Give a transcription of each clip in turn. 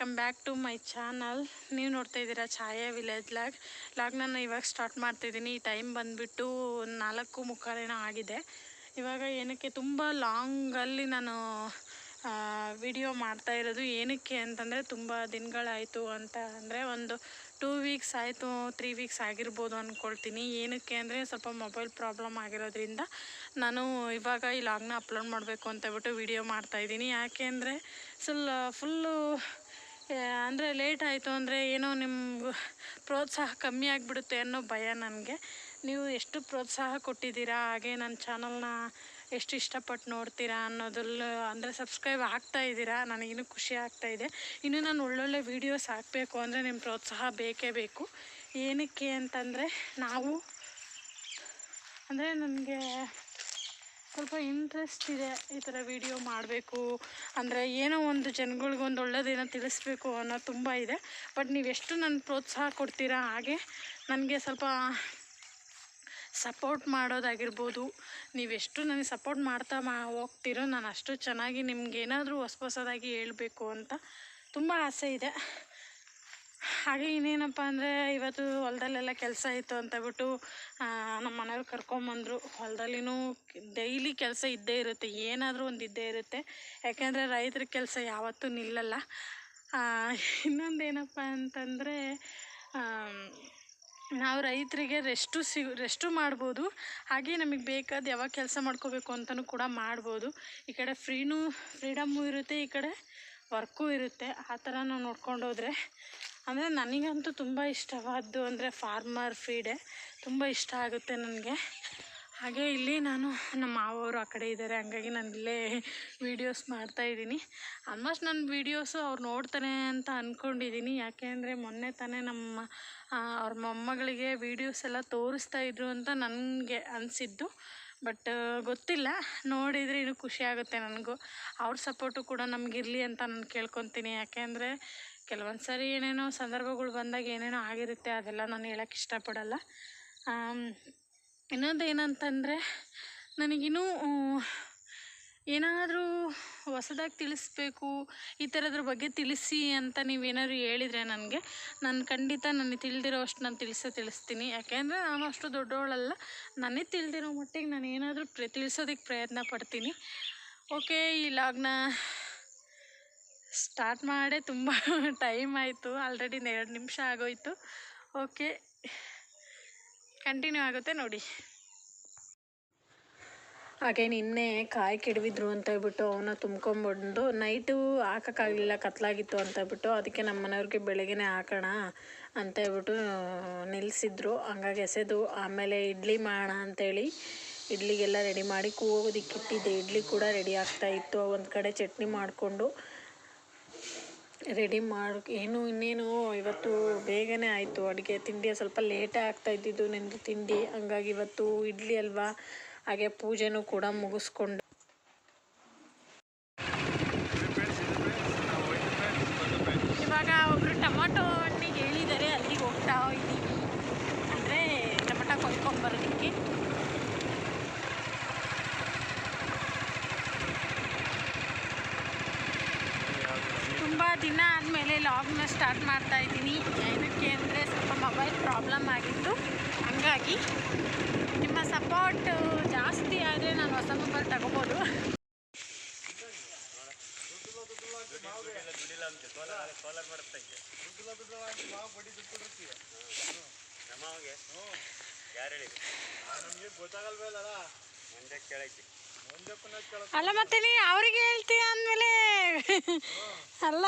Welcome back to my channel. ನೀವು ನೋಡ್ತಾ ಇದ್ದೀರಾ ಛಾಯಾ ವಿಲೇಜ್ ಲಾಗ್ನ ಇವಾಗ ಸ್ಟಾರ್ಟ್ ಮಾಡ್ತಿದ್ದೀನಿ. ಈ ಟೈಮ್ ಬಂದುಬಿಟ್ಟು 4:45 ಆಗಿದೆ. ಇವಾಗ ಏನಕ್ಕೆ ತುಂಬ ಲಾಂಗಲ್ಲಿ ನಾನು ವಿಡಿಯೋ ಮಾಡ್ತಾ ಇರೋದು ಏನಕ್ಕೆ ಅಂತಂದರೆ, ತುಂಬ ದಿನಗಳಾಯಿತು ಅಂತ ಅಂದರೆ ಒಂದು 2 ವೀಕ್ಸ್ ಆಯಿತು, 3 ವೀಕ್ಸ್ ಆಗಿರ್ಬೋದು ಅಂದ್ಕೊಳ್ತೀನಿ. ಏನಕ್ಕೆ ಅಂದರೆ ಸ್ವಲ್ಪ ಮೊಬೈಲ್ ಪ್ರಾಬ್ಲಮ್ ಆಗಿರೋದ್ರಿಂದ ನಾನು ಇವಾಗ ಈ ಲಾಗ್ನ ಅಪ್ಲೋಡ್ ಮಾಡಬೇಕು ಅಂತೇಳ್ಬಿಟ್ಟು ವಿಡಿಯೋ ಮಾಡ್ತಾಯಿದ್ದೀನಿ. ಯಾಕೆ ಅಂದರೆ ಫುಲ್ಲು ಅಂದರೆ ಲೇಟ್ ಆಯಿತು ಅಂದರೆ ಏನೋ ನಿಮ್ಗೆ ಪ್ರೋತ್ಸಾಹ ಕಮ್ಮಿ ಆಗಿಬಿಡುತ್ತೆ ಅನ್ನೋ ಭಯ ನನಗೆ. ನೀವು ಎಷ್ಟು ಪ್ರೋತ್ಸಾಹ ಕೊಟ್ಟಿದ್ದೀರಾ, ಹಾಗೆ ನನ್ನ ಚಾನಲ್ನ ಎಷ್ಟು ಇಷ್ಟಪಟ್ಟು ನೋಡ್ತೀರಾ ಅನ್ನೋದ್ರಲ್ಲಿ ಅಂದರೆ ಸಬ್ಸ್ಕ್ರೈಬ್ ಆಗ್ತಾಯಿದ್ದೀರಾ, ನನಗಿನ್ನೂ ಖುಷಿ ಆಗ್ತಾಯಿದೆ. ಇನ್ನು ನಾನು ಒಳ್ಳೊಳ್ಳೆ ವೀಡಿಯೋಸ್ ಹಾಕಬೇಕು ಅಂದರೆ ನಿಮ್ಮ ಪ್ರೋತ್ಸಾಹ ಬೇಕೇ ಬೇಕು. ಏನಕ್ಕೆ ಅಂತಂದರೆ ನಾವು ಅಂದರೆ ನನಗೆ ಸ್ವಲ್ಪ ಇಂಟ್ರೆಸ್ಟ್ ಇದೆ ಈ ಥರ ವೀಡಿಯೋ ಮಾಡಬೇಕು ಅಂದರೆ, ಏನೋ ಒಂದು ಜನಗಳಿಗೊಂದು ಒಳ್ಳೆಯದೇನೋ ತಿಳಿಸ್ಬೇಕು ಅನ್ನೋದು ತುಂಬ ಇದೆ. ಬಟ್ ನೀವೆಷ್ಟು ನನ್ನ ಪ್ರೋತ್ಸಾಹ ಕೊಡ್ತೀರಾ, ಹಾಗೆ ನನಗೆ ಸ್ವಲ್ಪ ಸಪೋರ್ಟ್ ಮಾಡೋದಾಗಿರ್ಬೋದು, ನೀವೆಷ್ಟು ನನಗೆ ಸಪೋರ್ಟ್ ಮಾಡ್ತಾ ಹೋಗ್ತೀರೋ ನಾನು ಅಷ್ಟು ಚೆನ್ನಾಗಿ ನಿಮ್ಗೇನಾದರೂ ಹೊಸದಾಗಿ ಹೇಳಬೇಕು ಅಂತ ತುಂಬ ಆಸೆ ಇದೆ. ಹಾಗೆ ಇನ್ನೇನಪ್ಪ ಅಂದರೆ, ಇವತ್ತು ಹೊಲದಲ್ಲೆಲ್ಲ ಕೆಲಸ ಇತ್ತು ಅಂತಬಿಟ್ಟು ನಮ್ಮ ಮನೆಯವ್ರು ಕರ್ಕೊಂಬಂದರು. ಹೊಲದಲ್ಲಿನೂ ಡೈಲಿ ಕೆಲಸ ಇದ್ದೇ ಇರುತ್ತೆ, ಏನಾದರೂ ಒಂದು ಇದ್ದೇ ಇರುತ್ತೆ. ಯಾಕೆಂದರೆ ರೈತರ ಕೆಲಸ ಯಾವತ್ತೂ ನಿಲ್ಲಲ್ಲ. ಇನ್ನೊಂದೇನಪ್ಪ ಅಂತಂದರೆ, ನಾವು ರೈತರಿಗೆ ರೆಸ್ಟು ಮಾಡ್ಬೋದು, ಹಾಗೆ ನಮಗೆ ಬೇಕಾದ ಯಾವಾಗ ಕೆಲಸ ಮಾಡ್ಕೋಬೇಕು ಅಂತಲೂ ಕೂಡ ಮಾಡ್ಬೋದು. ಈ ಕಡೆ ಫ್ರೀಡಮ್ಮು ಇರುತ್ತೆ, ಈ ಕಡೆ ವರ್ಕು ಇರುತ್ತೆ. ಆ ಥರ ನಾವು ನೋಡ್ಕೊಂಡು ಹೋದರೆ ಅಂದರೆ ನನಗಂತೂ ತುಂಬ ಇಷ್ಟವಾದ್ದು ಅಂದರೆ ಫಾರ್ಮರ್ ಫೀಡೆ ತುಂಬ ಇಷ್ಟ ಆಗುತ್ತೆ ನನಗೆ. ಹಾಗೆ ಇಲ್ಲಿ ನಾನು ನಮ್ಮ ಮಾವವರು ಆ ಕಡೆ ಇದ್ದಾರೆ, ಹಂಗಾಗಿ ನಾನು ಇಲ್ಲೇ ವೀಡಿಯೋಸ್ ಮಾಡ್ತಾಯಿದ್ದೀನಿ. ಆಲ್ಮೋಸ್ಟ್ ನನ್ನ ವೀಡಿಯೋಸು ಅವ್ರು ನೋಡ್ತಾರೆ ಅಂತ ಅಂದ್ಕೊಂಡಿದ್ದೀನಿ. ಯಾಕೆ ಅಂದರೆ ಮೊನ್ನೆ ತಾನೇ ಅವ್ರ ಮೊಮ್ಮಗಳಿಗೆ ವೀಡಿಯೋಸ್ ಎಲ್ಲ ತೋರಿಸ್ತಾಯಿದ್ರು ಅಂತ ನನಗೆ ಅನಿಸಿದ್ದು. ಬಟ್ ಗೊತ್ತಿಲ್ಲ, ನೋಡಿದರೆ ಇನ್ನೂ ಖುಷಿ ಆಗುತ್ತೆ ನನಗೂ. ಅವ್ರ ಸಪೋರ್ಟು ಕೂಡ ನಮಗಿರಲಿ ಅಂತ ನಾನು ಕೇಳ್ಕೊತೀನಿ. ಯಾಕೆ ಅಂದರೆ ಕೆಲವೊಂದು ಸಾರಿ ಏನೇನೋ ಸಂದರ್ಭಗಳು ಬಂದಾಗ ಏನೇನೋ ಆಗಿರುತ್ತೆ, ಅದೆಲ್ಲ ನಾನು ಹೇಳೋಕ್ಕೆ ಇಷ್ಟಪಡಲ್ಲ. ಇನ್ನೊಂದು ಏನಂತಂದರೆ, ನನಗಿನ್ನೂ ಏನಾದರೂ ಹೊಸದಾಗಿ ತಿಳಿಸ್ಬೇಕು, ಈ ಥರದ್ರ ಬಗ್ಗೆ ತಿಳಿಸಿ ಅಂತ ನೀವೇನಾದ್ರು ಹೇಳಿದರೆ ನಾನು ಖಂಡಿತ ನನಗೆ ತಿಳಿದಿರೋ ಅಷ್ಟು ನಾನು ತಿಳಿಸ್ತೀನಿ. ಯಾಕೆಂದರೆ ನಾನು ಅಷ್ಟು ದೊಡ್ಡವಳಲ್ಲ, ನನಗೆ ತಿಳಿದಿರೋ ಮಟ್ಟಿಗೆ ನಾನು ಏನಾದರೂ ತಿಳಿಸೋದಕ್ಕೆ ಪ್ರಯತ್ನ ಪಡ್ತೀನಿ. ಓಕೆ, ಈ ಲಾಗ್ನ ಸ್ಟಾರ್ಟ್ ಮಾಡೇ ತುಂಬ ಟೈಮ್ ಆಯಿತು, ಆಲ್ರೆಡಿ 2 ನಿಮಿಷ ಆಗೋಯಿತು. ಓಕೆ, ಕಂಟಿನ್ಯೂ ಆಗುತ್ತೆ ನೋಡಿ. ಹಾಗೆ ನಿನ್ನೆ ಕಾಯಿ ಕೆಡವಿದ್ರು ಅಂತ ಹೇಳ್ಬಿಟ್ಟು ಅವನ್ನ ತುಂಬ್ಕೊಂಬಂದು ನೈಟು ಹಾಕೋಕ್ಕಾಗಲಿಲ್ಲ, ಕತ್ಲಾಗಿತ್ತು ಅಂತ ಹೇಳ್ಬಿಟ್ಟು, ಅದಕ್ಕೆ ನಮ್ಮ ಮನೆಯವ್ರಿಗೆ ಬೆಳಗ್ಗೆನೇ ಹಾಕೋಣ ಅಂತ ಹೇಳ್ಬಿಟ್ಟು ನಿಲ್ಲಿಸಿದ್ರು. ಹಂಗಾಗಿ ಎಸೆದು ಆಮೇಲೆ ಇಡ್ಲಿ ಮಾಡೋಣ ಅಂಥೇಳಿ ಇಡ್ಲಿಗೆಲ್ಲ ರೆಡಿ ಮಾಡಿ ಕೂಗೋದಕ್ಕೆ ಇಟ್ಟಿದ್ದೆ. ಇಡ್ಲಿ ಕೂಡ ರೆಡಿ ಆಗ್ತಾಯಿತ್ತು. ಒಂದು ಕಡೆ ಚಟ್ನಿ ಮಾಡಿಕೊಂಡು ರೆಡಿ ಇನ್ನೇನು ಇವತ್ತು ಬೇಗನೆ ಆಯಿತು ಅಡುಗೆ. ತಿಂಡಿ ಸ್ವಲ್ಪ ಲೇಟೇ ಆಗ್ತಾಯಿದ್ದಿದ್ದು ನಿಂದು ತಿಂಡಿ, ಹಂಗಾಗಿ ಇವತ್ತು ಇಡ್ಲಿ ಅಲ್ವಾ, ಹಾಗೆ ಪೂಜೆನೂ ಕೂಡ ಮುಗಿಸ್ಕೊಂಡು ಇವಾಗ ಒಬ್ಬರು ಟೊಮೊಟೊ ಹಣ್ಣಿಗೆ ಹೇಳಿದ್ದಾರೆ, ಅಲ್ಲಿಗೆ ಹೋಗ್ತಾ ಇದ್ದೀವಿ. ಅಂದರೆ ಟೊಮೊಟೊ ಕೊಯ್ಕೊಂಬರೋದಕ್ಕೆ. ತುಂಬ ದಿನ ಆದಮೇಲೆ ಲಾಗ್ನ ಸ್ಟಾರ್ಟ್ ಮಾಡ್ತಾಯಿದ್ದೀನಿ. ಏನಕ್ಕೆ ಅಂದರೆ ಸ್ವಲ್ಪ ಮೊಬೈಲ್ ಪ್ರಾಬ್ಲಮ್ ಆಗಿತ್ತು, ಹಂಗಾಗಿ ನಿಮ್ಮ ಸಪೋರ್ಟ್ ಜಾಸ್ತಿ ಆದರೆ ನಾನು ಹೊಸ ಮೊಬೈಲ್ ತಗೋಬೋದು. ಅಲ್ಲ ಮತ್ತೆ ನೀ ಅವ್ರಿಗೆ ಹೇಳ್ತೀಯ ಅಂದಮೇಲೆ ಅಲ್ಲ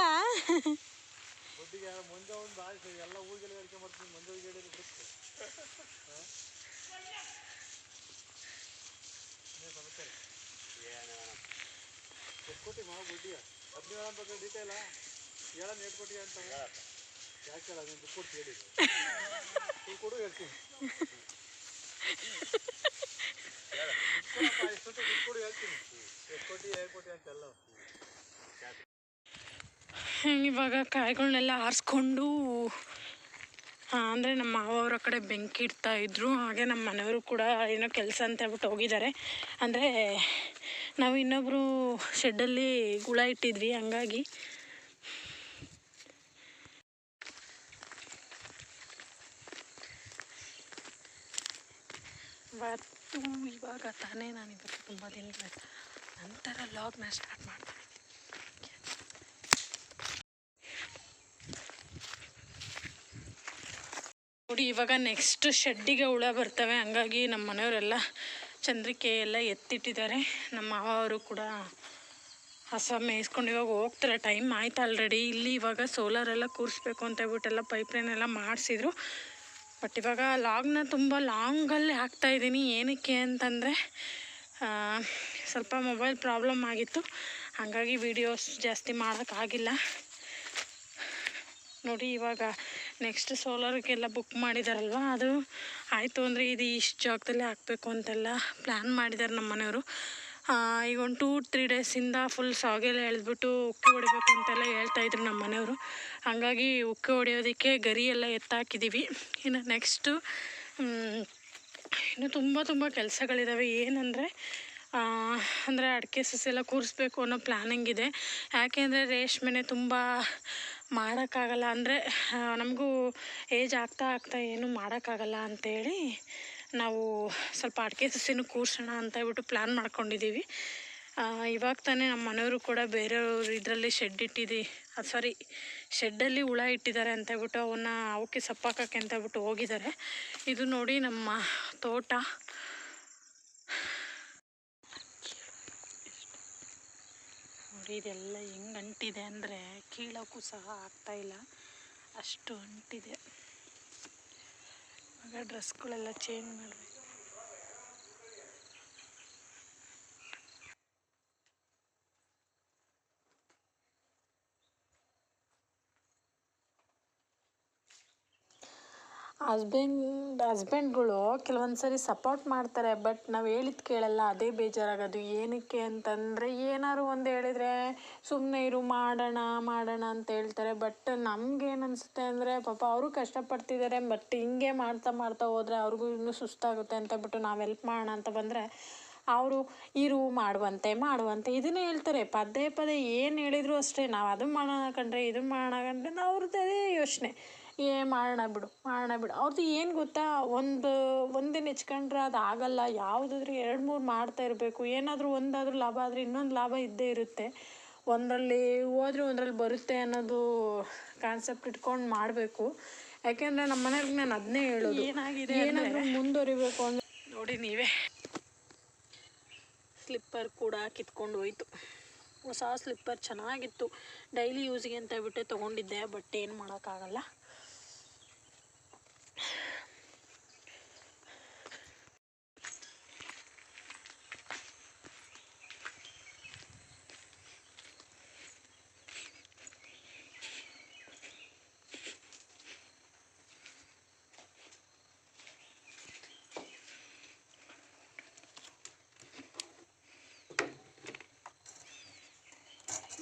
ಇವಾಗ ಕಾಯಿಗಳನ್ನೆಲ್ಲ ಆರಿಸ್ಕೊಂಡು ಅಂದರೆ ನಮ್ಮ ಮಾವವ್ರ ಕಡೆ ಬೆಂಕಿ ಇಡ್ತಾಯಿದ್ರು. ಹಾಗೆ ನಮ್ಮ ಮನೆಯವರು ಕೂಡ ಏನೋ ಕೆಲಸ ಅಂತ ಹೇಳ್ಬಿಟ್ಟು ಹೋಗಿದ್ದಾರೆ. ಅಂದರೆ ನಾವು ಇನ್ನೊಬ್ಬರು ಶೆಡ್ಡಲ್ಲಿ ಗುಳ ಇಟ್ಟಿದ್ವಿ, ಹಂಗಾಗಿ ಇವತ್ತು ಇವಾಗ ತಾನೇ ನಾನು ಇವತ್ತು ತುಂಬ ದಿನಗಳ ನಂತರ ಲಾಗ್ನ ಸ್ಟಾರ್ಟ್ ಮಾಡ್ತಾ ಇದ್ದೀನಿ. ನೋಡಿ ಇವಾಗ ನೆಕ್ಸ್ಟ್ ಶೆಡ್ಡಿಗೆ ಹುಳ ಬರ್ತವೆ, ಹಂಗಾಗಿ ನಮ್ಮ ಮನೆಯವರೆಲ್ಲ ಚಂದ್ರಿಕೆ ಎಲ್ಲ ಎತ್ತಿಟ್ಟಿದ್ದಾರೆ. ನಮ್ಮ ಮಾವ ಅವರು ಕೂಡ ಹಸ ಮೇಯಿಸ್ಕೊಂಡು ಇವಾಗ ಹೋಗ್ತಾರೆ. ಟೈಮ್ ಆಯ್ತು ಆಲ್ರೆಡಿ. ಇಲ್ಲಿ ಇವಾಗ ಸೋಲಾರೆಲ್ಲ ಕೂರಿಸ್ಬೇಕು ಅಂತ ಹೇಳ್ಬಿಟ್ಟೆಲ್ಲ ಪೈಪ್ಲೈನೆಲ್ಲ ಮಾಡಿಸಿದ್ರು. ಬಟ್ ಇವಾಗ ಲಾಗ್ನ ತುಂಬ ಲಾಂಗಲ್ಲಿ ಹಾಕ್ತಾಯಿದ್ದೀನಿ. ಏನಕ್ಕೆ ಅಂತಂದರೆ ಸ್ವಲ್ಪ ಮೊಬೈಲ್ ಪ್ರಾಬ್ಲಮ್ ಆಗಿತ್ತು, ಹಾಗಾಗಿ ವೀಡಿಯೋಸ್ ಜಾಸ್ತಿ ಮಾಡೋಕ್ಕಾಗಿಲ್ಲ. ನೋಡಿ ಇವಾಗ ನೆಕ್ಸ್ಟ್ ಸೋಲಾರ್ಗೆಲ್ಲ ಬುಕ್ ಮಾಡಿದಾರಲ್ವ, ಅದು ಆಯಿತು ಅಂದರೆ ಇದು ಇಷ್ಟು ಜಾಗದಲ್ಲೇ ಹಾಕಬೇಕು ಅಂತೆಲ್ಲ ಪ್ಲ್ಯಾನ್ ಮಾಡಿದ್ದಾರೆ ನಮ್ಮ ಮನೆಯವರು. ಈಗ ಒಂದು 2-3 ಡೇಸಿಂದ ಫುಲ್ ಸಾಗೆಲ್ಲ ಎಳೆದ್ಬಿಟ್ಟು ಉಕ್ಕಿ ಹೊಡಿಬೇಕು ಅಂತೆಲ್ಲ ಹೇಳ್ತಾಯಿದ್ರು ನಮ್ಮ ಮನೆಯವರು. ಹಾಗಾಗಿ ಉಕ್ಕಿ ಹೊಡೆಯೋದಕ್ಕೆ ಗರಿ ಎಲ್ಲ ಎತ್ತಾಕಿದ್ದೀವಿ. ಇನ್ನು ನೆಕ್ಸ್ಟು ಇನ್ನು ತುಂಬ ಕೆಲಸಗಳಿದ್ದಾವೆ. ಏನಂದರೆ ಅಂದರೆ ಅಡಿಕೆ ಸಸಿ ಎಲ್ಲ ಕೂರಿಸ್ಬೇಕು ಅನ್ನೋ ಪ್ಲ್ಯಾನಿಂಗ್ ಇದೆ. ಯಾಕೆಂದರೆ ರೇಷ್ಮೆನೆ ತುಂಬ ಮಾಡೋಕ್ಕಾಗಲ್ಲ, ಅಂದರೆ ನಮಗೂ ಏಜ್ ಆಗ್ತಾ ಏನೂ ಮಾಡೋಕ್ಕಾಗಲ್ಲ ಅಂಥೇಳಿ ನಾವು ಸ್ವಲ್ಪ ಅಡಿಕೆ ಸಸಿನೂ ಕೂರ್ಸೋಣ ಅಂತ ಹೇಳ್ಬಿಟ್ಟು ಪ್ಲ್ಯಾನ್ ಮಾಡ್ಕೊಂಡಿದ್ದೀವಿ. ಇವಾಗ ತಾನೇ ನಮ್ಮ ಮನೆಯವರು ಕೂಡ ಬೇರೆಯವ್ರು ಇದರಲ್ಲಿ ಶೆಡ್ಡಲ್ಲಿ ಹುಳ ಇಟ್ಟಿದ್ದಾರೆ ಅಂತ ಹೇಳ್ಬಿಟ್ಟು ಅವಕ್ಕೆ ಸಪ್ಪಾಕಕ್ಕೆ ಅಂತ ಹೇಳ್ಬಿಟ್ಟು ಹೋಗಿದ್ದಾರೆ. ಇದು ನೋಡಿ ನಮ್ಮ ತೋಟ. ನೋಡಿ ಇದೆಲ್ಲ ಹೆಂಗೆ ಅಂಟಿದೆ ಅಂದರೆ ಕೀಳೋಕ್ಕೂ ಸಹ ಆಗ್ತಾಯಿಲ್ಲ, ಅಷ್ಟು ಅಂಟಿದೆ. ಆಗ ಡ್ರೆಸ್ಗಳೆಲ್ಲ ಚೇಂಜ್ ಮಾಡಬೇಕು. ಹಸ್ಬೆಂಡ್ಗಳು ಕೆಲವೊಂದು ಸರಿ ಸಪೋರ್ಟ್ ಮಾಡ್ತಾರೆ, ಬಟ್ ನಾವು ಹೇಳಿದ್ದು ಕೇಳಲ್ಲ. ಅದೇ ಬೇಜಾರಾಗೋದು. ಏನಕ್ಕೆ ಅಂತಂದರೆ ಏನಾದ್ರು ಒಂದು ಹೇಳಿದರೆ ಸುಮ್ಮನೆ ಇರು, ಮಾಡೋಣ ಅಂತ ಹೇಳ್ತಾರೆ. ಬಟ್ ನಮಗೇನು ಅನಿಸುತ್ತೆ ಅಂದರೆ ಪಾಪ ಅವರು ಕಷ್ಟಪಡ್ತಿದ್ದಾರೆ, ಬಟ್ ಹಿಂಗೆ ಮಾಡ್ತಾ ಹೋದರೆ ಅವ್ರಿಗೂ ಇನ್ನೂ ಸುಸ್ತಾಗುತ್ತೆ ಅಂತ ಬಿಟ್ಟು ನಾವು ಹೆಲ್ಪ್ ಮಾಡೋಣ ಅಂತ ಬಂದರೆ ಅವರು ಇರು, ಮಾಡುವಂತೆ ಇದನ್ನೇ ಹೇಳ್ತಾರೆ. ಪದೇ ಏನು ಹೇಳಿದ್ರು ಅಷ್ಟೇ, ನಾವು ಅದು ಮಾಡೋಣ ಕಂಡ್ರೆ ಇದು ಮಾಡೋಣ ಕಂಡ್ರೆ ಅವ್ರದ್ದು ಅದೇ ಯೋಚನೆ. ಮಾಡೋಣ ಬಿಡು. ಅವ್ರದ್ದು ಏನು ಗೊತ್ತಾ, ಒಂದಿನ ಹೆಚ್ಕೊಂಡ್ರೆ ಅದು ಆಗಲ್ಲ. ಯಾವುದಾದ್ರೂ 2-3 ಮಾಡ್ತಾ ಇರಬೇಕು. ಏನಾದರೂ ಒಂದಾದರೂ ಲಾಭ ಆದರೆ ಇನ್ನೊಂದು ಲಾಭ ಇದ್ದೇ ಇರುತ್ತೆ. ಒಂದರಲ್ಲಿ ಹೋದರೆ ಒಂದರಲ್ಲಿ ಬರುತ್ತೆ ಅನ್ನೋದು ಕಾನ್ಸೆಪ್ಟ್ ಇಟ್ಕೊಂಡು ಮಾಡಬೇಕು. ಯಾಕೆಂದರೆ ನಮ್ಮ ಮನೆಯವ್ರಿಗೆ ನಾನು ಅದನ್ನೇ ಹೇಳೋದು, ಏನಾದರೂ ಮುಂದುವರಿಬೇಕು ಅಂದರೆ. ನೋಡಿ ನೀವೇ, ಸ್ಲಿಪ್ಪರ್ ಕೂಡ ಕಿತ್ಕೊಂಡು ಹೋಯ್ತು. ಹೊಸ ಸ್ಲಿಪ್ಪರ್ ಚೆನ್ನಾಗಿತ್ತು, ಡೈಲಿ ಯೂಸಿಗೆ ಅಂತ ಹೇಳ್ಬಿಟ್ಟೆ ತೊಗೊಂಡಿದ್ದೆ. ಬಟ್ ಏನು ಮಾಡೋಕ್ಕಾಗಲ್ಲ.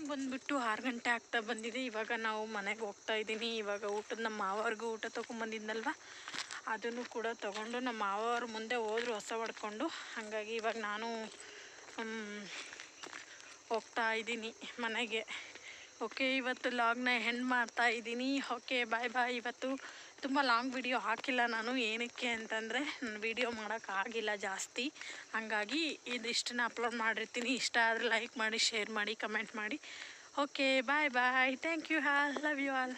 ಬಂದುಬಿಟ್ಟು 6 ಗಂಟೆ ಆಗ್ತಾ ಬಂದಿದೆ. ಇವಾಗ ನಾವು ಮನೆಗೆ ಹೋಗ್ತಾ ಇದ್ದೀನಿ. ಇವಾಗ ನಮ್ಮ ಮಾವವ್ರಿಗೂ ಊಟ ತೊಗೊಂಬಂದಿದ್ನಲ್ವ, ಅದನ್ನು ಕೂಡ ತೊಗೊಂಡು ನಮ್ಮ ಮಾವವ್ರ ಮುಂದೆ ಹೋದ್ರು ಹೊಸ ಹೊಡ್ಕೊಂಡು. ಹಾಗಾಗಿ ಇವಾಗ ನಾನು ಹೋಗ್ತಾ ಇದ್ದೀನಿ ಮನೆಗೆ. ಓಕೆ, ಇವತ್ತು ಲಾಗ್ನ ಎಂಡ್ ಮಾಡ್ತಾ ಇದ್ದೀನಿ. ಓಕೆ, ಬಾಯ್. ಇವತ್ತು ತುಂಬ ಲಾಂಗ್ ವಿಡಿಯೋ ಹಾಕಿಲ್ಲ ನಾನು. ಏನಕ್ಕೆ ಅಂತಂದರೆ ನಾನು ವಿಡಿಯೋ ಮಾಡೋಕ್ಕಾಗಿಲ್ಲ ಜಾಸ್ತಿ, ಹಾಗಾಗಿ ಇದಿಷ್ಟನ್ನ ಅಪ್ಲೋಡ್ ಮಾಡಿರ್ತೀನಿ. ಇಷ್ಟ ಆದರೆ ಲೈಕ್ ಮಾಡಿ, ಶೇರ್ ಮಾಡಿ, ಕಮೆಂಟ್ ಮಾಡಿ. Okay, bye. Thank you all, love you all.